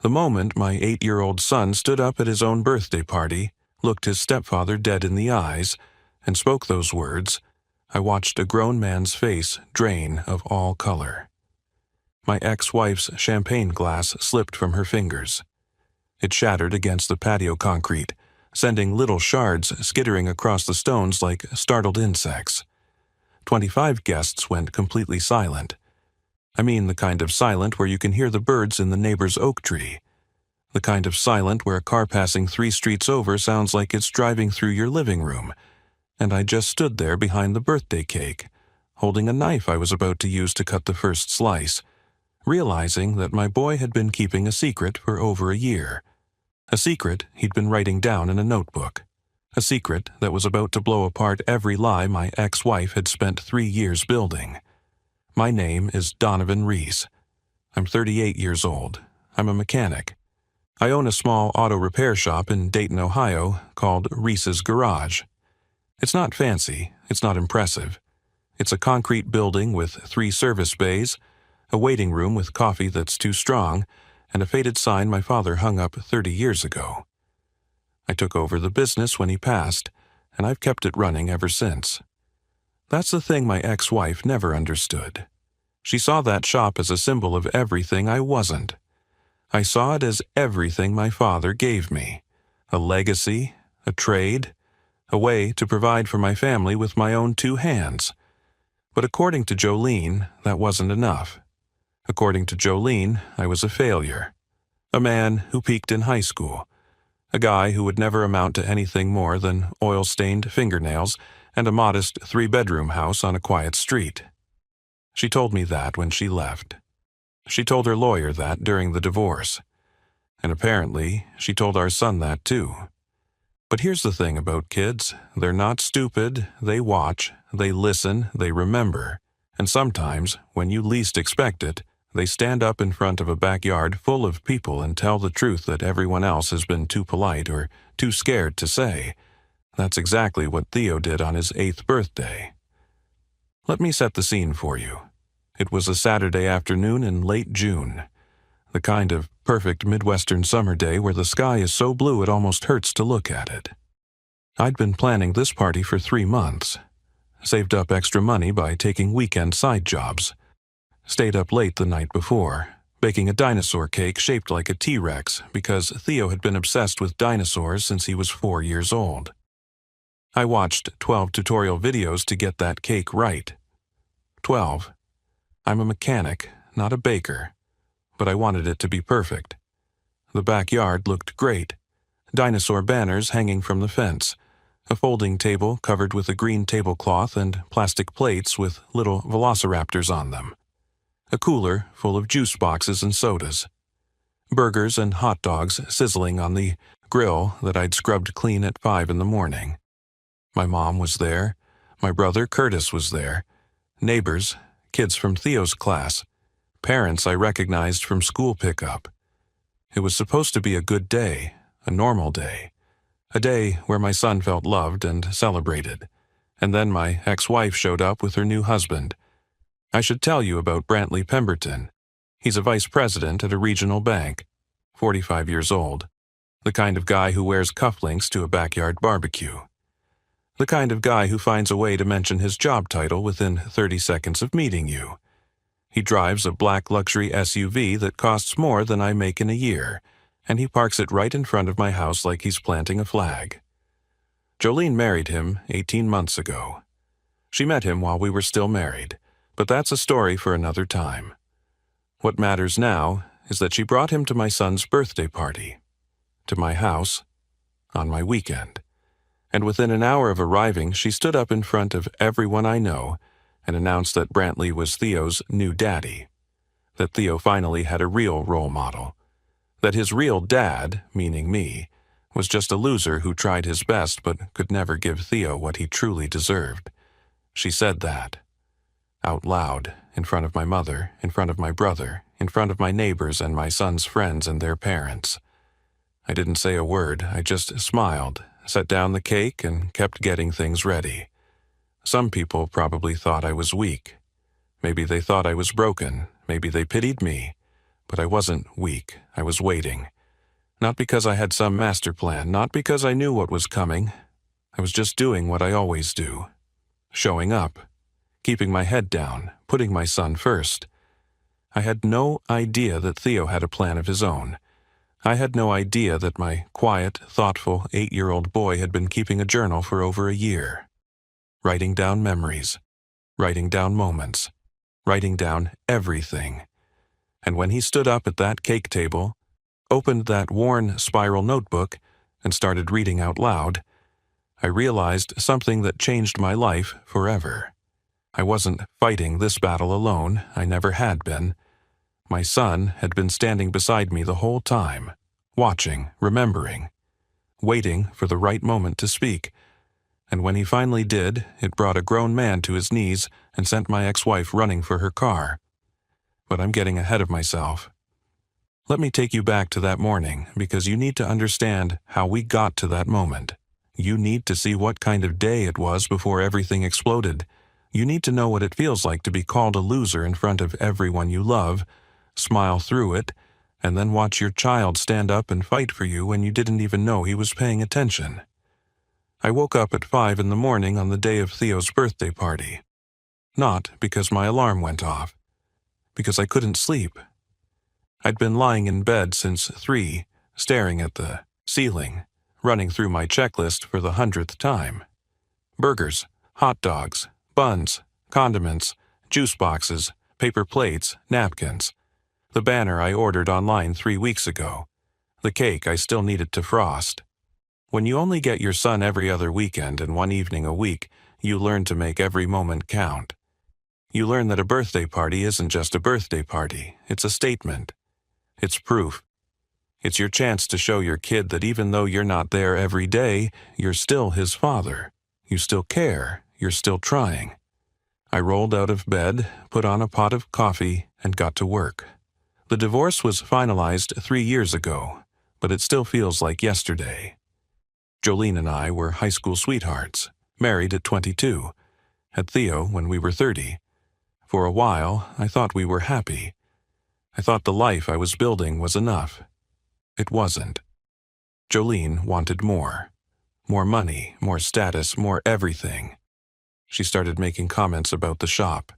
The moment my 8-year-old son stood up at his own birthday party, looked his stepfather dead in the eyes, and spoke those words, I watched a grown man's face drain of all color. My ex-wife's champagne glass slipped from her fingers. It shattered against the patio concrete, sending little shards skittering across the stones like startled insects. 25 guests went completely silent. I mean the kind of silent where you can hear the birds in the neighbor's oak tree. The kind of silent where a car passing 3 streets over sounds like it's driving through your living room. And I just stood there behind the birthday cake, holding a knife I was about to use to cut the first slice, realizing that my boy had been keeping a secret for over a year. A secret he'd been writing down in a notebook. A secret that was about to blow apart every lie my ex-wife had spent 3 years building. My name is Donovan Reese. I'm 38 years old. I'm a mechanic. I own a small auto repair shop in Dayton, Ohio called Reese's Garage. It's not fancy, it's not impressive. It's a concrete building with 3 service bays, a waiting room with coffee that's too strong, and a faded sign my father hung up 30 years ago. I took over the business when he passed, and I've kept it running ever since. That's the thing my ex-wife never understood. She saw that shop as a symbol of everything I wasn't. I saw it as everything my father gave me. A legacy, a trade, a way to provide for my family with my own 2 hands. But according to Jolene, that wasn't enough. According to Jolene, I was a failure. A man who peaked in high school. A guy who would never amount to anything more than oil-stained fingernails and a modest 3-bedroom house on a quiet street. She told me that when she left. She told her lawyer that during the divorce. And apparently, she told our son that too. But here's the thing about kids. They're not stupid, they watch, they listen, they remember. And sometimes, when you least expect it, they stand up in front of a backyard full of people and tell the truth that everyone else has been too polite or too scared to say. That's exactly what Theo did on his 8th birthday. Let me set the scene for you. It was a Saturday afternoon in late June. The kind of perfect Midwestern summer day where the sky is so blue it almost hurts to look at it. I'd been planning this party for 3 months. Saved up extra money by taking weekend side jobs. Stayed up late the night before, baking a dinosaur cake shaped like a T-Rex because Theo had been obsessed with dinosaurs since he was 4 years old. I watched 12 tutorial videos to get that cake right. 12. I'm a mechanic, not a baker, but I wanted it to be perfect. The backyard looked great. Dinosaur banners hanging from the fence. A folding table covered with a green tablecloth and plastic plates with little velociraptors on them. A cooler full of juice boxes and sodas. Burgers and hot dogs sizzling on the grill that I'd scrubbed clean at 5 in the morning. My mom was there. My brother Curtis was there. Neighbors, kids from Theo's class. Parents I recognized from school pickup. It was supposed to be a good day, a normal day. A day where my son felt loved and celebrated. And then my ex-wife showed up with her new husband. I should tell you about Brantley Pemberton. He's a vice president at a regional bank, 45 years old. The kind of guy who wears cufflinks to a backyard barbecue. The kind of guy who finds a way to mention his job title within 30 seconds of meeting you. He drives a black luxury SUV that costs more than I make in a year, and he parks it right in front of my house like he's planting a flag. Jolene married him 18 months ago. She met him while we were still married, but that's a story for another time. What matters now is that she brought him to my son's birthday party, to my house, on my weekend. And within an hour of arriving, she stood up in front of everyone I know and announced that Brantley was Theo's new daddy, that Theo finally had a real role model, that his real dad, meaning me, was just a loser who tried his best but could never give Theo what he truly deserved. She said that. Out loud, in front of my mother, in front of my brother, in front of my neighbors and my son's friends and their parents. I didn't say a word, I just smiled, set down the cake, and kept getting things ready. Some people probably thought I was weak. Maybe they thought I was broken, maybe they pitied me, But I wasn't weak. I was waiting. Not because I had some master plan, not because I knew what was coming. I was just doing what I always do. Showing up. Keeping my head down. Putting my son first. I had no idea that Theo had a plan of his own. I had no idea that my quiet, thoughtful 8-year-old boy had been keeping a journal for over a year. Writing down memories. Writing down moments. Writing down everything. And when he stood up at that cake table, opened that worn spiral notebook, and started reading out loud, I realized something that changed my life forever. I wasn't fighting this battle alone. I never had been. My son had been standing beside me the whole time, watching, remembering, waiting for the right moment to speak. And when he finally did, it brought a grown man to his knees and sent my ex-wife running for her car. But I'm getting ahead of myself. Let me take you back to that morning, because you need to understand how we got to that moment. You need to see what kind of day it was before everything exploded. You need to know what it feels like to be called a loser in front of everyone you love, smile through it, and then watch your child stand up and fight for you when you didn't even know he was paying attention. I woke up at 5 in the morning on the day of Theo's birthday party. Not because my alarm went off, because I couldn't sleep. I'd been lying in bed since 3, staring at the ceiling, running through my checklist for the 100th time. Burgers, hot dogs, buns, condiments, juice boxes, paper plates, napkins. The banner I ordered online 3 weeks ago. The cake I still needed to frost. When you only get your son every other weekend and one evening a week, you learn to make every moment count. You learn that a birthday party isn't just a birthday party, it's a statement. It's proof. It's your chance to show your kid that even though you're not there every day, you're still his father. You still care, you're still trying. I rolled out of bed, put on a pot of coffee, and got to work. The divorce was finalized 3 years ago, but it still feels like yesterday. Jolene and I were high school sweethearts, married at 22, had Theo when we were 30. For a while, I thought we were happy. I thought the life I was building was enough. It wasn't. Jolene wanted more. More money, more status, more everything. She started making comments about the shop,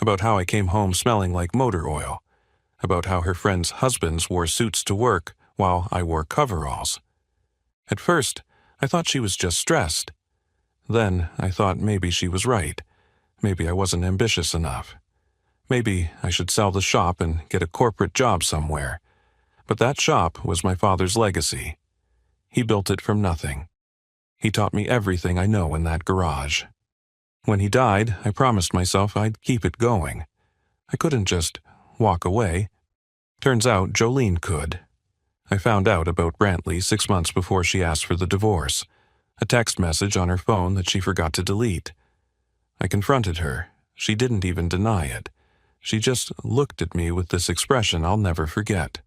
about how I came home smelling like motor oil, about how her friends' husbands wore suits to work while I wore coveralls. At first, I thought she was just stressed. Then I thought maybe she was right. Maybe I wasn't ambitious enough. Maybe I should sell the shop and get a corporate job somewhere. But that shop was my father's legacy. He built it from nothing. He taught me everything I know in that garage. When he died, I promised myself I'd keep it going. I couldn't just walk away. Turns out Jolene could. I found out about Brantley 6 months before she asked for the divorce. A text message on her phone that she forgot to delete. I confronted her. She didn't even deny it. She just looked at me with this expression I'll never forget.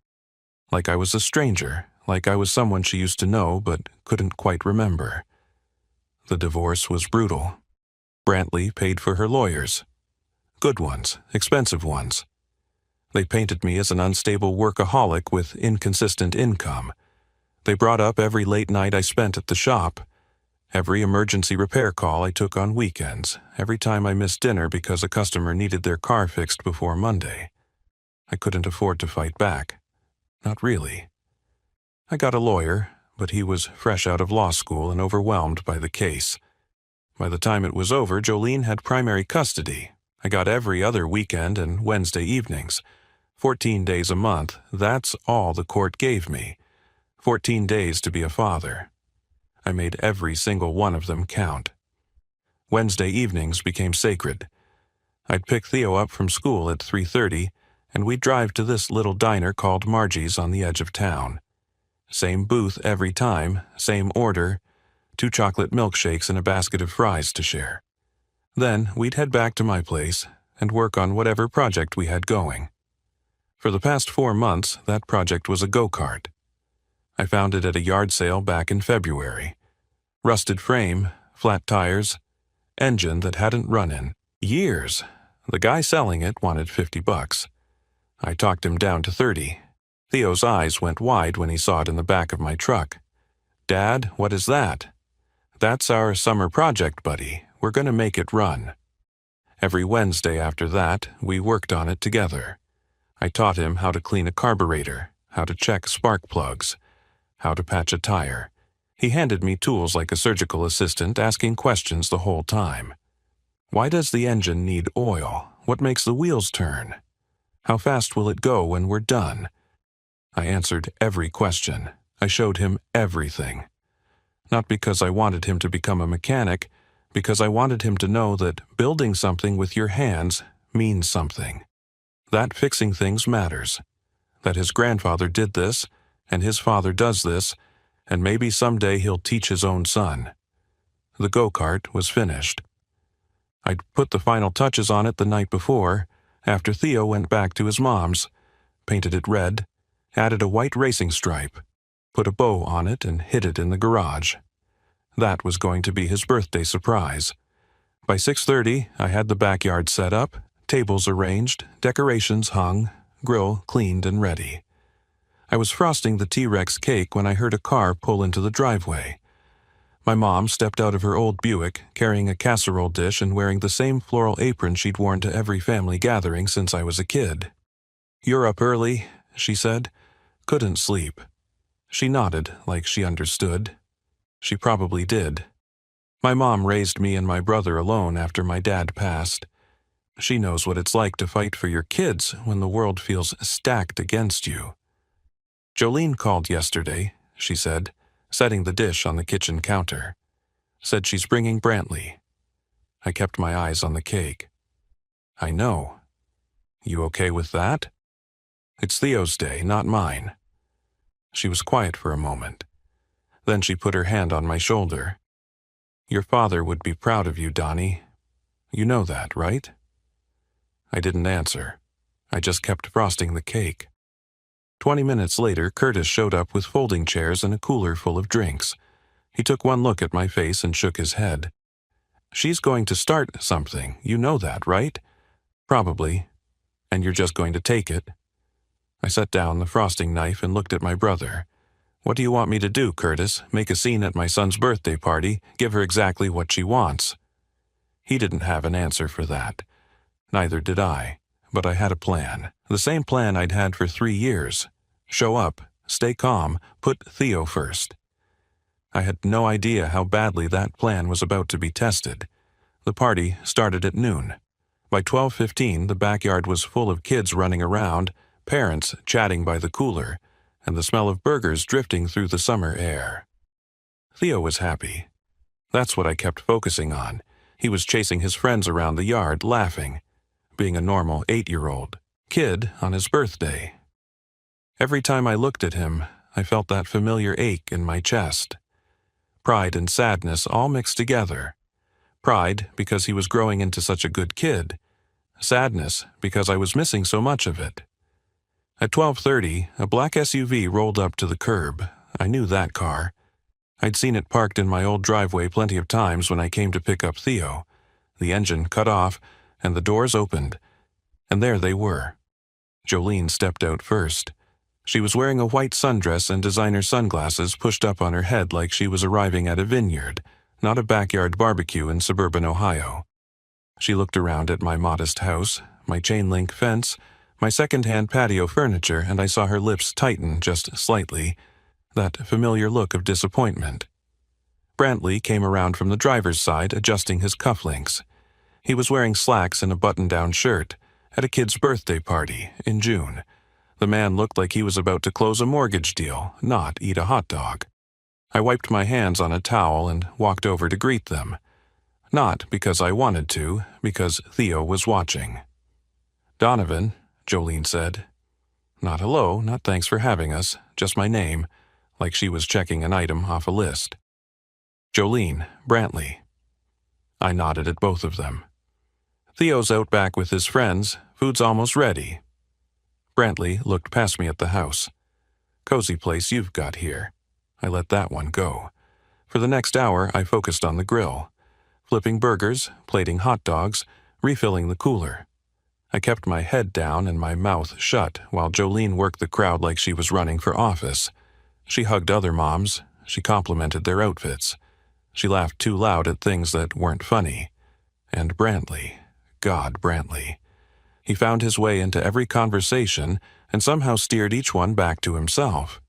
Like I was a stranger, like I was someone she used to know but couldn't quite remember. The divorce was brutal. Brantley paid for her lawyers. Good ones, expensive ones. They painted me as an unstable workaholic with inconsistent income. They brought up every late night I spent at the shop, every emergency repair call I took on weekends, every time I missed dinner because a customer needed their car fixed before Monday. I couldn't afford to fight back. Not really. I got a lawyer, but he was fresh out of law school and overwhelmed by the case. By the time it was over, Jolene had primary custody. I got every other weekend and Wednesday evenings. 14 days a month, that's all the court gave me. 14 days to be a father. I made every single one of them count. Wednesday evenings became sacred. I'd pick Theo up from school at 3:30, and we'd drive to this little diner called Margie's on the edge of town. Same booth every time, same order, 2 chocolate milkshakes and a basket of fries to share. Then we'd head back to my place and work on whatever project we had going. For the past 4 months, that project was a go-kart. I found it at a yard sale back in February. Rusted frame, flat tires, engine that hadn't run in years. The guy selling it wanted $50. I talked him down to 30. Theo's eyes went wide when he saw it in the back of my truck. "Dad, what is that?" "That's our summer project, buddy. We're going to make it run." Every Wednesday after that, we worked on it together. I taught him how to clean a carburetor, how to check spark plugs, how to patch a tire. He handed me tools like a surgical assistant, asking questions the whole time. "Why does the engine need oil? What makes the wheels turn? How fast will it go when we're done?" I answered every question. I showed him everything. Not because I wanted him to become a mechanic, because I wanted him to know that building something with your hands means something. That fixing things matters. That his grandfather did this, and his father does this, and maybe someday he'll teach his own son. The go-kart was finished. I'd put the final touches on it the night before, after Theo went back to his mom's, painted it red, added a white racing stripe, put a bow on it and hid it in the garage. That was going to be his birthday surprise. By 6:30, I had the backyard set up, tables arranged, decorations hung, grill cleaned and ready. I was frosting the T-Rex cake when I heard a car pull into the driveway. My mom stepped out of her old Buick, carrying a casserole dish and wearing the same floral apron she'd worn to every family gathering since I was a kid. "You're up early," she said. "Couldn't sleep." She nodded like she understood. She probably did. My mom raised me and my brother alone after my dad passed. She knows what it's like to fight for your kids when the world feels stacked against you. "Jolene called yesterday," she said, setting the dish on the kitchen counter. "Said she's bringing Brantley." I kept my eyes on the cake. "I know. You okay with that? It's Theo's day, not mine." She was quiet for a moment. Then she put her hand on my shoulder. "Your father would be proud of you, Donnie. You know that, right?" I didn't answer. I just kept frosting the cake. 20 minutes later, Curtis showed up with folding chairs and a cooler full of drinks. He took one look at my face and shook his head. "She's going to start something, you know that, right?" "Probably. And you're just going to take it?" I set down the frosting knife and looked at my brother. "What do you want me to do, Curtis? Make a scene at my son's birthday party? Give her exactly what she wants?" He didn't have an answer for that. Neither did I. But I had a plan. The same plan I'd had for 3 years. Show up, stay calm, put Theo first. I had no idea how badly that plan was about to be tested. The party started at noon. By 12:15, the backyard was full of kids running around, parents chatting by the cooler, and the smell of burgers drifting through the summer air. Theo was happy. That's what I kept focusing on. He was chasing his friends around the yard, laughing, being a normal 8-year-old kid on his birthday. Every time I looked at him, I felt that familiar ache in my chest. Pride and sadness all mixed together. Pride because he was growing into such a good kid. Sadness because I was missing so much of it. At 12:30, a black SUV rolled up to the curb. I knew that car. I'd seen it parked in my old driveway plenty of times when I came to pick up Theo. The engine cut off, and the doors opened. And there they were. Jolene stepped out first. She was wearing a white sundress and designer sunglasses pushed up on her head like she was arriving at a vineyard, not a backyard barbecue in suburban Ohio. She looked around at my modest house, my chain-link fence, my second-hand patio furniture, and I saw her lips tighten just slightly, that familiar look of disappointment. Brantley came around from the driver's side, adjusting his cufflinks. He was wearing slacks and a button-down shirt, at a kid's birthday party in June. The man looked like he was about to close a mortgage deal, not eat a hot dog. I wiped my hands on a towel and walked over to greet them. Not because I wanted to, because Theo was watching. "Donovan," Jolene said. Not hello, not thanks for having us, just my name, like she was checking an item off a list. "Jolene, Brantley." I nodded at both of them. "Theo's out back with his friends. Food's almost ready." Brantley looked past me at the house. "Cozy place you've got here." I let that one go. For the next hour, I focused on the grill. Flipping burgers, plating hot dogs, refilling the cooler. I kept my head down and my mouth shut while Jolene worked the crowd like she was running for office. She hugged other moms. She complimented their outfits. She laughed too loud at things that weren't funny. And Brantley, God, Brantley. He found his way into every conversation and somehow steered each one back to himself.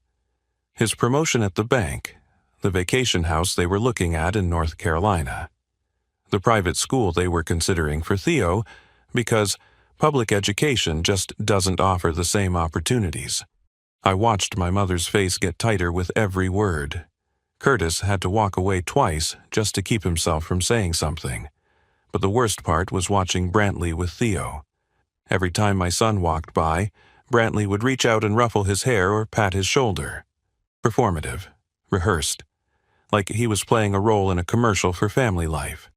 His promotion at the bank, the vacation house they were looking at in North Carolina, the private school they were considering for Theo, because public education just doesn't offer the same opportunities. I watched my mother's face get tighter with every word. Curtis had to walk away twice just to keep himself from saying something. But the worst part was watching Brantley with Theo. Every time my son walked by, Brantley would reach out and ruffle his hair or pat his shoulder. Performative, rehearsed, like he was playing a role in a commercial for Family Life.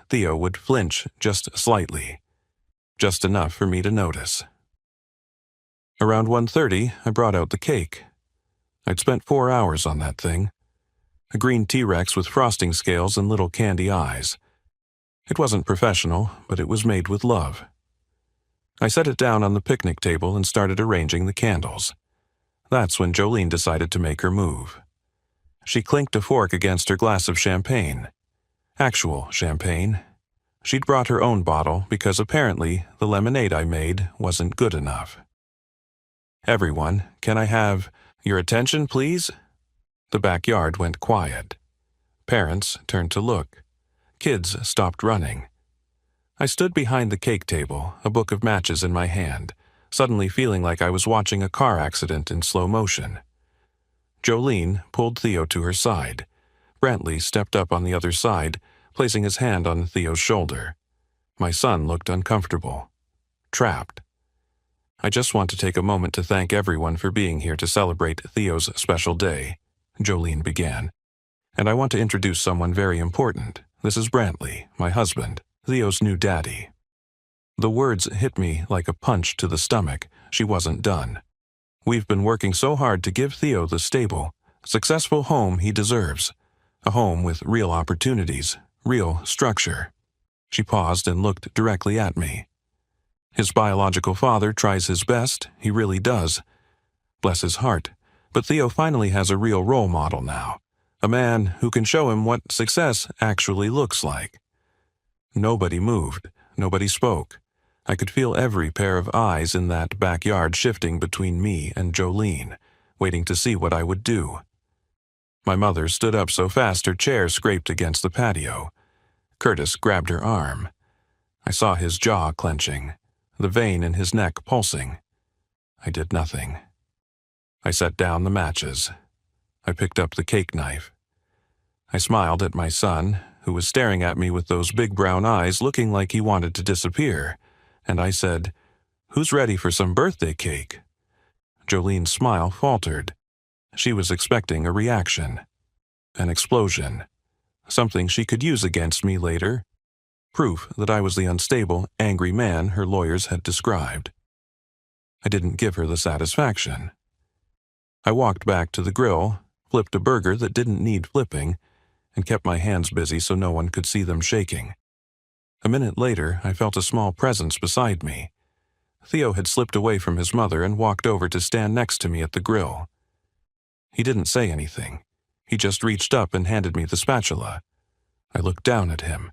Theo would flinch just slightly, just enough for me to notice. Around 1:30, I brought out the cake. I'd spent 4 hours on that thing. A green T-Rex with frosting scales and little candy eyes. It wasn't professional, but it was made with love. I set it down on the picnic table and started arranging the candles. That's when Jolene decided to make her move. She clinked a fork against her glass of champagne. Actual champagne. She'd brought her own bottle because apparently the lemonade I made wasn't good enough. "Everyone, can I have your attention, please?" The backyard went quiet. Parents turned to look. Kids stopped running. I stood behind the cake table, a book of matches in my hand, suddenly feeling like I was watching a car accident in slow motion. Jolene pulled Theo to her side. Brantley stepped up on the other side, placing his hand on Theo's shoulder. My son looked uncomfortable, trapped. "I just want to take a moment to thank everyone for being here to celebrate Theo's special day," Jolene began. "And I want to introduce someone very important. This is Brantley, my husband, Theo's new daddy." The words hit me like a punch to the stomach. She wasn't done. "We've been working so hard to give Theo the stable, successful home he deserves. A home with real opportunities, real structure." She paused and looked directly at me. "His biological father tries his best, he really does. Bless his heart. But Theo finally has a real role model now. A man who can show him what success actually looks like." Nobody moved. Nobody spoke. I could feel every pair of eyes in that backyard shifting between me and Jolene, waiting to see what I would do. My mother stood up so fast her chair scraped against the patio. Curtis grabbed her arm. I saw his jaw clenching, the vein in his neck pulsing. I did nothing. I set down the matches. I picked up the cake knife. I smiled at my son, who was staring at me with those big brown eyes looking like he wanted to disappear, and I said, "Who's ready for some birthday cake?" Jolene's smile faltered. She was expecting a reaction, an explosion, something she could use against me later, proof that I was the unstable, angry man her lawyers had described. I didn't give her the satisfaction. I walked back to the grill, flipped a burger that didn't need flipping, and kept my hands busy so no one could see them shaking. A minute later, I felt a small presence beside me. Theo had slipped away from his mother and walked over to stand next to me at the grill. He didn't say anything. He just reached up and handed me the spatula. I looked down at him.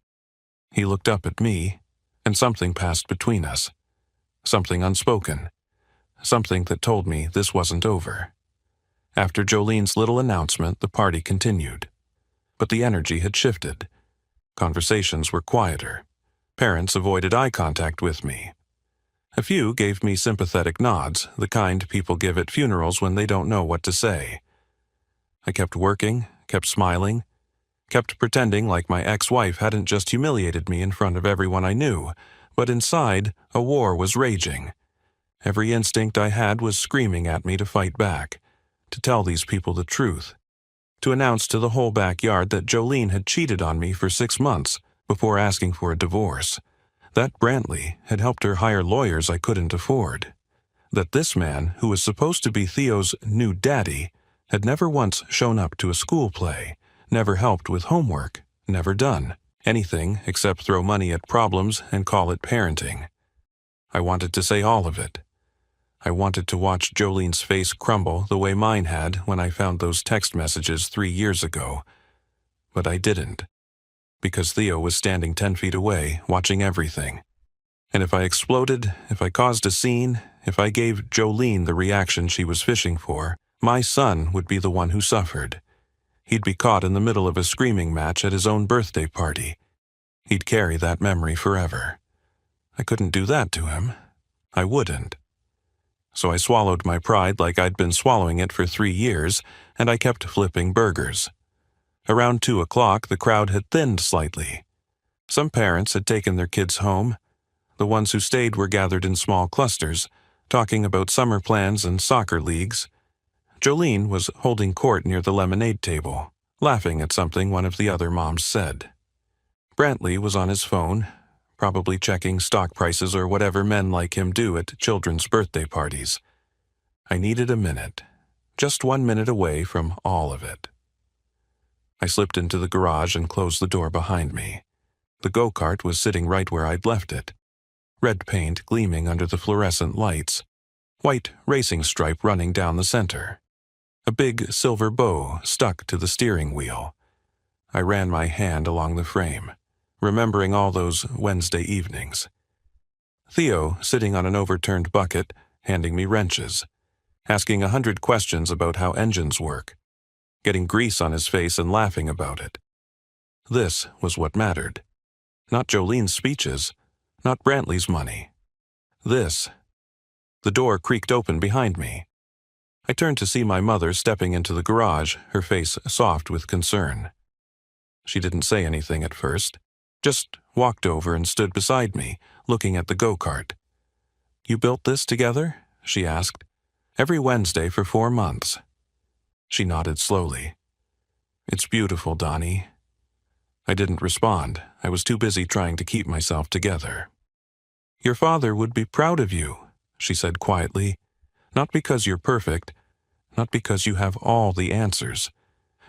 He looked up at me, and something passed between us. Something unspoken. Something that told me this wasn't over. After Jolene's little announcement, the party continued. But the energy had shifted. Conversations were quieter. Parents avoided eye contact with me. A few gave me sympathetic nods, the kind people give at funerals when they don't know what to say. I kept working, kept smiling, kept pretending like my ex-wife hadn't just humiliated me in front of everyone I knew, but inside, a war was raging. Every instinct I had was screaming at me to fight back, to tell these people the truth, to announce to the whole backyard that Jolene had cheated on me for 6 months before asking for a divorce, that Brantley had helped her hire lawyers I couldn't afford, that this man, who was supposed to be Theo's new daddy, had never once shown up to a school play, never helped with homework, never done anything except throw money at problems and call it parenting. I wanted to say all of it. I wanted to watch Jolene's face crumble the way mine had when I found those text messages 3 years ago. But I didn't, because Theo was standing 10 feet away, watching everything. And if I exploded, if I caused a scene, if I gave Jolene the reaction she was fishing for, my son would be the one who suffered. He'd be caught in the middle of a screaming match at his own birthday party. He'd carry that memory forever. I couldn't do that to him. I wouldn't. So I swallowed my pride like I'd been swallowing it for 3 years, and I kept flipping burgers. Around 2 o'clock, the crowd had thinned slightly. Some parents had taken their kids home. The ones who stayed were gathered in small clusters, talking about summer plans and soccer leagues. Jolene was holding court near the lemonade table, laughing at something one of the other moms said. Brantley was on his phone, probably checking stock prices or whatever men like him do at children's birthday parties. I needed a minute, just 1 minute away from all of it. I slipped into the garage and closed the door behind me. The go-kart was sitting right where I'd left it, red paint gleaming under the fluorescent lights, white racing stripe running down the center. A big silver bow stuck to the steering wheel. I ran my hand along the frame, remembering all those Wednesday evenings. Theo sitting on an overturned bucket, handing me wrenches, asking 100 questions about how engines work, getting grease on his face and laughing about it. This was what mattered. Not Jolene's speeches, not Brantley's money. This. The door creaked open behind me. I turned to see my mother stepping into the garage, her face soft with concern. She didn't say anything at first, just walked over and stood beside me, looking at the go-kart. "You built this together?" she asked. "Every Wednesday for 4 months." She nodded slowly. "It's beautiful, Donnie." I didn't respond. I was too busy trying to keep myself together. "Your father would be proud of you," she said quietly. "Not because you're perfect, not because you have all the answers.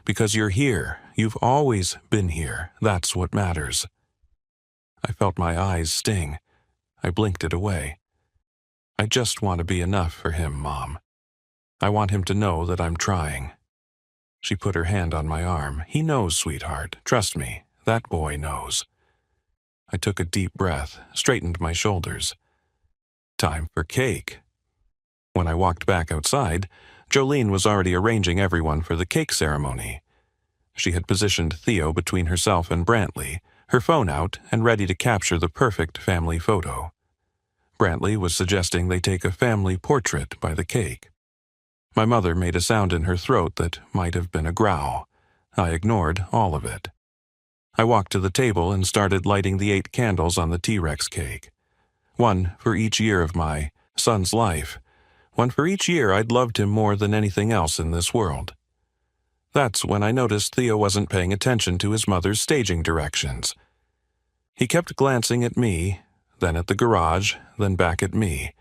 Because you're here, you've always been here, that's what matters." I felt my eyes sting. I blinked it away. "I just want to be enough for him, Mom. I want him to know that I'm trying." She put her hand on my arm. "He knows, sweetheart. Trust me, that boy knows." I took a deep breath, straightened my shoulders. Time for cake. When I walked back outside, Jolene was already arranging everyone for the cake ceremony. She had positioned Theo between herself and Brantley, her phone out and ready to capture the perfect family photo. Brantley was suggesting they take a family portrait by the cake. My mother made a sound in her throat that might have been a growl. I ignored all of it. I walked to the table and started lighting the 8 candles on the T-Rex cake. One for each year of my son's life. One for each year I'd loved him more than anything else in this world. That's when I noticed Theo wasn't paying attention to his mother's staging directions. He kept glancing at me, then at the garage, then back at me.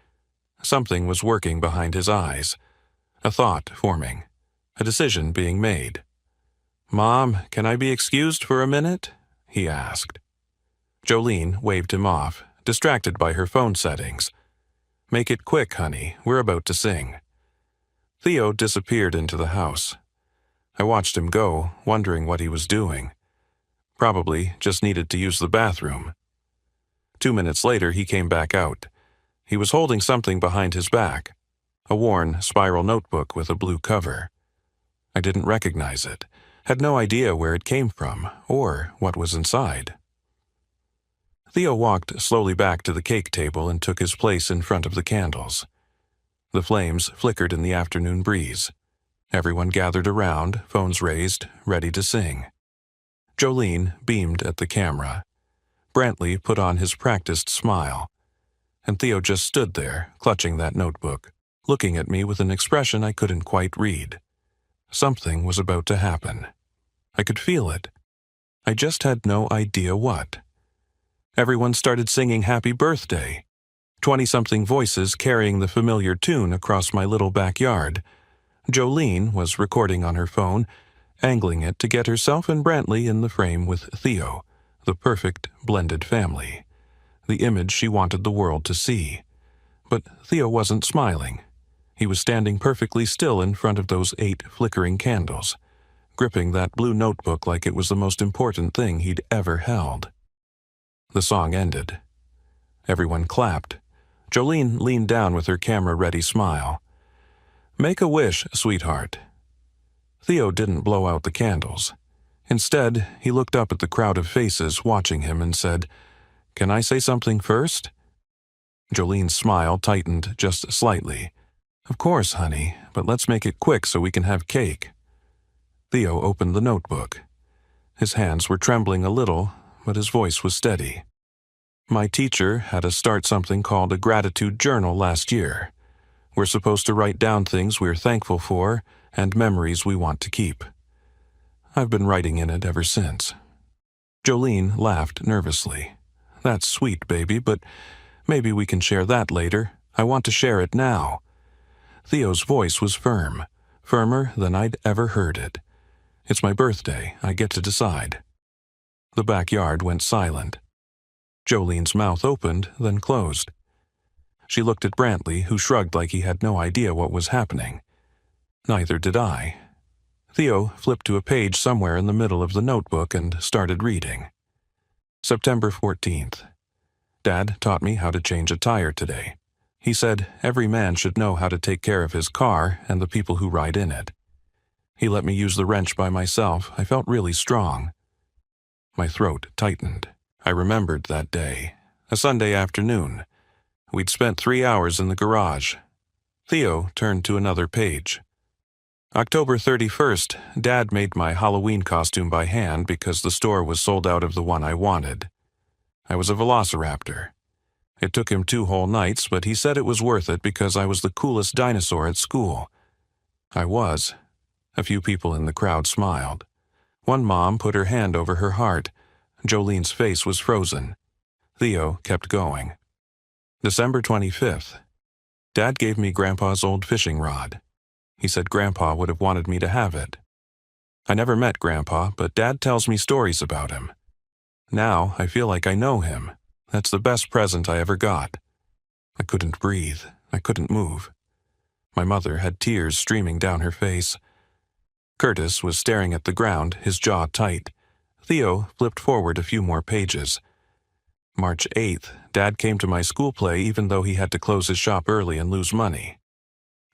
Something was working behind his eyes. A thought forming. A decision being made. "Mom, can I be excused for a minute?" he asked. Jolene waved him off, distracted by her phone settings. "Make it quick, honey. We're about to sing." Theo disappeared into the house. I watched him go, wondering what he was doing. Probably just needed to use the bathroom. 2 minutes later, he came back out. He was holding something behind his back, a worn spiral notebook with a blue cover. I didn't recognize it, had no idea where it came from or what was inside. Theo walked slowly back to the cake table and took his place in front of the candles. The flames flickered in the afternoon breeze. Everyone gathered around, phones raised, ready to sing. Jolene beamed at the camera. Brantley put on his practiced smile. And Theo just stood there, clutching that notebook, looking at me with an expression I couldn't quite read. Something was about to happen. I could feel it. I just had no idea what. Everyone started singing Happy Birthday. 20-something voices carrying the familiar tune across my little backyard. Jolene was recording on her phone, angling it to get herself and Brantley in the frame with Theo, the perfect blended family, the image she wanted the world to see. But Theo wasn't smiling. He was standing perfectly still in front of those 8 flickering candles, gripping that blue notebook like it was the most important thing he'd ever held. The song ended. Everyone clapped. Jolene leaned down with her camera-ready smile. "Make a wish, sweetheart." Theo didn't blow out the candles. Instead, he looked up at the crowd of faces watching him and said, "Can I say something first?" Jolene's smile tightened just slightly. "Of course, honey, but let's make it quick so we can have cake." Theo opened the notebook. His hands were trembling a little, but his voice was steady. "My teacher had us start something called a gratitude journal last year. We're supposed to write down things we're thankful for and memories we want to keep. I've been writing in it ever since." Jolene laughed nervously. "That's sweet, baby, but maybe we can share that later. I want to share it now." Theo's voice was firm, firmer than I'd ever heard it. "It's my birthday. I get to decide." The backyard went silent. Jolene's mouth opened, then closed. She looked at Brantley, who shrugged like he had no idea what was happening. Neither did I. Theo flipped to a page somewhere in the middle of the notebook and started reading. September 14th. Dad taught me how to change a tire today. He said every man should know how to take care of his car and the people who ride in it. He let me use the wrench by myself. I felt really strong. My throat tightened. I remembered that day, a Sunday afternoon. We'd spent 3 hours in the garage. Theo turned to another page. October 31st, Dad made my Halloween costume by hand because the store was sold out of the one I wanted. I was a velociraptor. It took him 2 whole nights, but he said it was worth it because I was the coolest dinosaur at school. I was. A few people in the crowd smiled. One mom put her hand over her heart. Jolene's face was frozen. Theo kept going. December 25th. Dad gave me Grandpa's old fishing rod. He said Grandpa would have wanted me to have it. I never met Grandpa, but Dad tells me stories about him. Now I feel like I know him. That's the best present I ever got. I couldn't breathe. I couldn't move. My mother had tears streaming down her face. Curtis was staring at the ground, his jaw tight. Theo flipped forward a few more pages. March 8th, Dad came to my school play even though he had to close his shop early and lose money.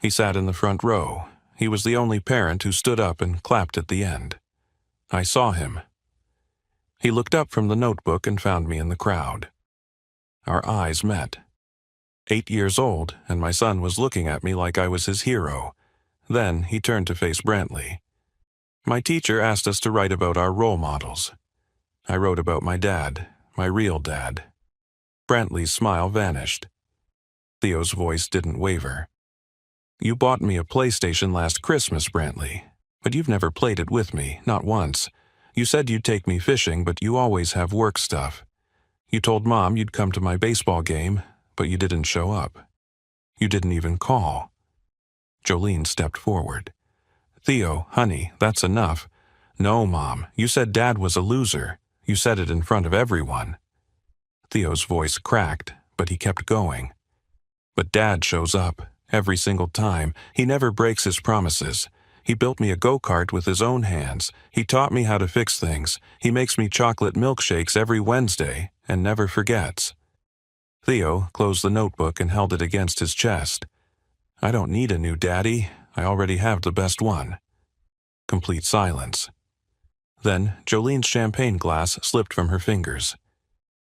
He sat in the front row. He was the only parent who stood up and clapped at the end. I saw him. He looked up from the notebook and found me in the crowd. Our eyes met. 8 years old, and my son was looking at me like I was his hero. Then he turned to face Brantley. My teacher asked us to write about our role models. I wrote about my dad, my real dad. Brantley's smile vanished. Theo's voice didn't waver. "You bought me a PlayStation last Christmas, Brantley, but you've never played it with me, not once. You said you'd take me fishing, but you always have work stuff. You told Mom you'd come to my baseball game, but you didn't show up. You didn't even call." Jolene stepped forward. "Theo, honey, that's enough. No, Mom, you said Dad was a loser. You said it in front of everyone." Theo's voice cracked, but he kept going. "But Dad shows up, every single time. He never breaks his promises. He built me a go-kart with his own hands. He taught me how to fix things. He makes me chocolate milkshakes every Wednesday and never forgets." Theo closed the notebook and held it against his chest. "I don't need a new daddy. I already have the best one." Complete silence. Then Jolene's champagne glass slipped from her fingers.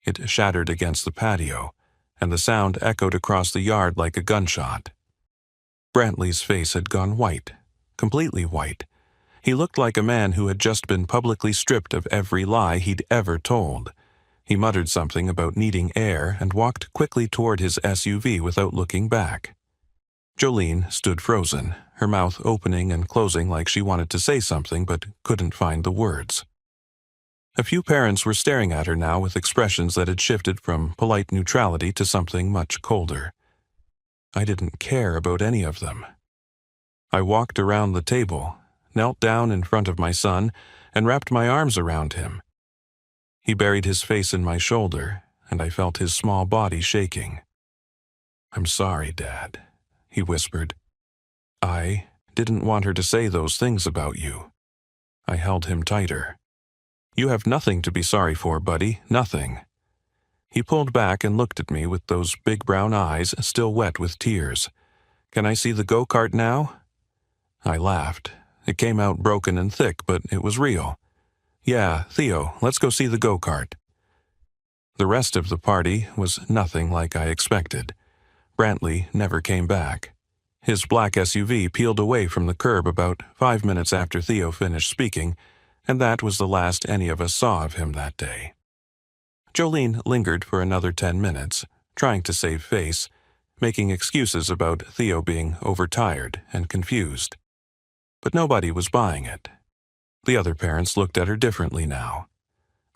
It shattered against the patio, and the sound echoed across the yard like a gunshot. Brantley's face had gone white, completely white. He looked like a man who had just been publicly stripped of every lie he'd ever told. He muttered something about needing air and walked quickly toward his SUV without looking back. Jolene stood frozen, her mouth opening and closing like she wanted to say something but couldn't find the words. A few parents were staring at her now with expressions that had shifted from polite neutrality to something much colder. I didn't care about any of them. I walked around the table, knelt down in front of my son, and wrapped my arms around him. He buried his face in my shoulder, and I felt his small body shaking. "I'm sorry, Dad," he whispered. "I didn't want her to say those things about you." I held him tighter. "You have nothing to be sorry for, buddy, nothing." He pulled back and looked at me with those big brown eyes still wet with tears. "Can I see the go-kart now?" I laughed. It came out broken and thick, but it was real. "Yeah, Theo, let's go see the go-kart." The rest of the party was nothing like I expected. Brantley never came back. His black SUV peeled away from the curb about 5 minutes after Theo finished speaking, and that was the last any of us saw of him that day. Jolene lingered for another 10 minutes, trying to save face, making excuses about Theo being overtired and confused. But nobody was buying it. The other parents looked at her differently now.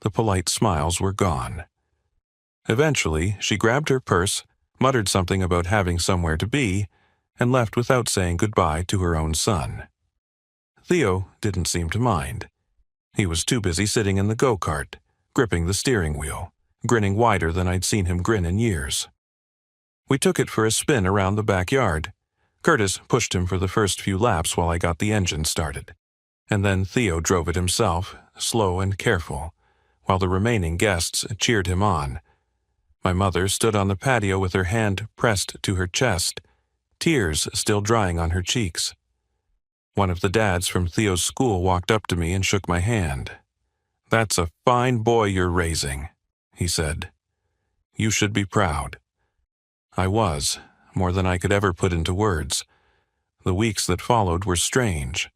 The polite smiles were gone. Eventually, she grabbed her purse, muttered something about having somewhere to be, and left without saying goodbye to her own son. Theo didn't seem to mind. He was too busy sitting in the go-kart, gripping the steering wheel, grinning wider than I'd seen him grin in years. We took it for a spin around the backyard. Curtis pushed him for the first few laps while I got the engine started, and then Theo drove it himself, slow and careful, while the remaining guests cheered him on. My mother stood on the patio with her hand pressed to her chest, tears still drying on her cheeks. One of the dads from Theo's school walked up to me and shook my hand. "That's a fine boy you're raising," he said. "You should be proud." I was, more than I could ever put into words. The weeks that followed were strange.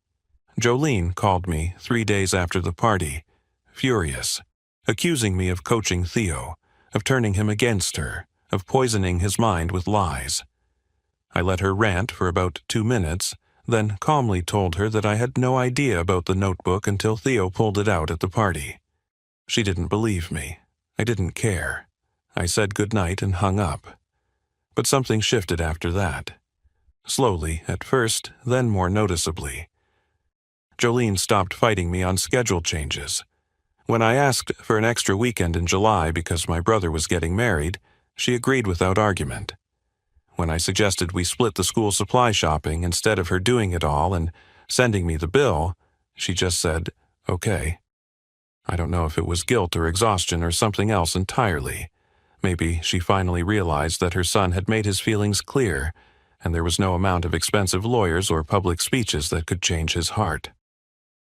Jolene called me 3 days after the party, furious, accusing me of coaching Theo, of turning him against her, of poisoning his mind with lies. I let her rant for about 2 minutes, then calmly told her that I had no idea about the notebook until Theo pulled it out at the party. She didn't believe me. I didn't care. I said goodnight and hung up. But something shifted after that. Slowly, at first, then more noticeably. Jolene stopped fighting me on schedule changes. When I asked for an extra weekend in July because my brother was getting married, she agreed without argument. When I suggested we split the school supply shopping instead of her doing it all and sending me the bill, she just said, "Okay." I don't know if it was guilt or exhaustion or something else entirely. Maybe she finally realized that her son had made his feelings clear, and there was no amount of expensive lawyers or public speeches that could change his heart.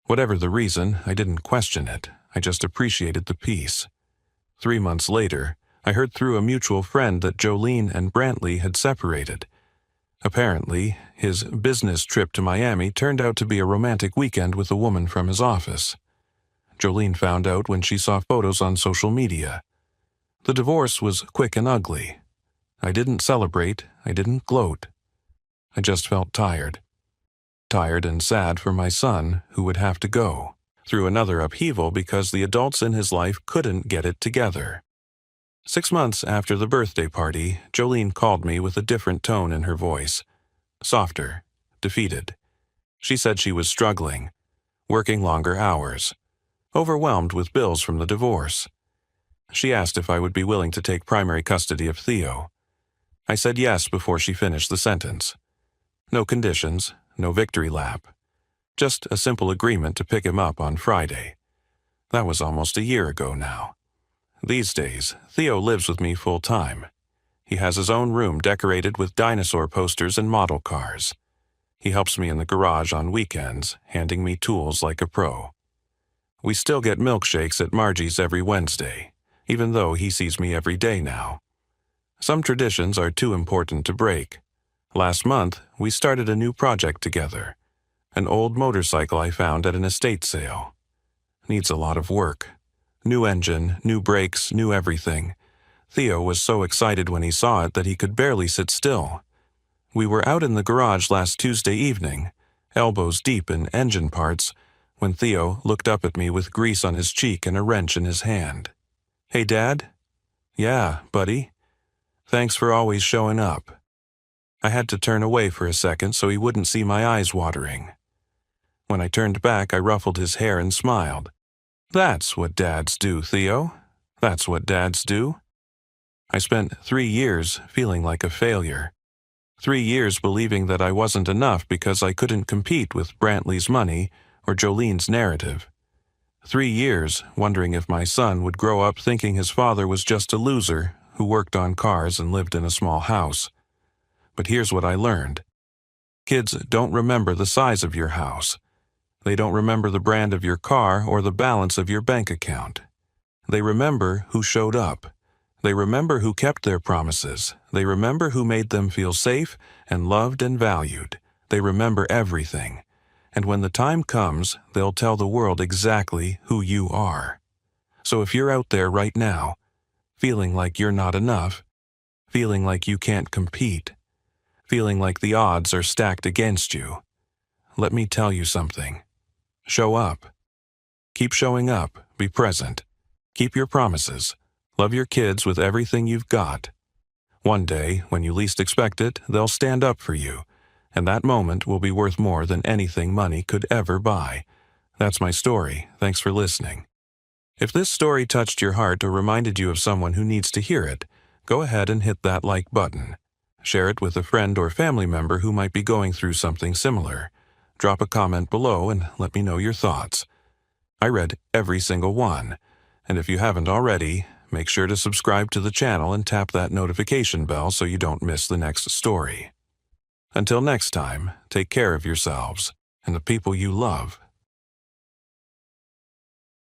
Whatever the reason, I didn't question it. I just appreciated the peace. 3 months later, I heard through a mutual friend that Jolene and Brantley had separated. Apparently, his business trip to Miami turned out to be a romantic weekend with a woman from his office. Jolene found out when she saw photos on social media. The divorce was quick and ugly. I didn't celebrate, I didn't gloat. I just felt tired. Tired and sad for my son, who would have to go through another upheaval because the adults in his life couldn't get it together. 6 months after the birthday party, Jolene called me with a different tone in her voice. Softer, defeated. She said she was struggling, working longer hours, overwhelmed with bills from the divorce. She asked if I would be willing to take primary custody of Theo. I said yes before she finished the sentence. No conditions, no victory lap. Just a simple agreement to pick him up on Friday. That was almost a year ago now. These days, Theo lives with me full-time. He has his own room decorated with dinosaur posters and model cars. He helps me in the garage on weekends, handing me tools like a pro. We still get milkshakes at Margie's every Wednesday, even though he sees me every day now. Some traditions are too important to break. Last month, we started a new project together. An old motorcycle I found at an estate sale. Needs a lot of work. New engine, new brakes, new everything. Theo was so excited when he saw it that he could barely sit still. We were out in the garage last Tuesday evening, elbows deep in engine parts, when Theo looked up at me with grease on his cheek and a wrench in his hand. "Hey, Dad?" "Yeah, buddy. Thanks for always showing up." I had to turn away for a second so he wouldn't see my eyes watering. When I turned back, I ruffled his hair and smiled. "That's what dads do, Theo. That's what dads do." I spent 3 years feeling like a failure. 3 years believing that I wasn't enough because I couldn't compete with Brantley's money or Jolene's narrative. 3 years wondering if my son would grow up thinking his father was just a loser who worked on cars and lived in a small house. But here's what I learned. Kids don't remember the size of your house. They don't remember the brand of your car or the balance of your bank account. They remember who showed up. They remember who kept their promises. They remember who made them feel safe and loved and valued. They remember everything. And when the time comes, they'll tell the world exactly who you are. So if you're out there right now, feeling like you're not enough, feeling like you can't compete, feeling like the odds are stacked against you, let me tell you something. Show up. Keep showing up. Be present. Keep your promises. Love your kids with everything you've got. One day, when you least expect it, they'll stand up for you, and that moment will be worth more than anything money could ever buy. That's my story. Thanks for listening. If this story touched your heart or reminded you of someone who needs to hear it, go ahead and hit that like button. Share it with a friend or family member who might be going through something similar. Drop a comment below and let me know your thoughts. I read every single one, and if you haven't already, make sure to subscribe to the channel and tap that notification bell so you don't miss the next story. Until next time, take care of yourselves and the people you love.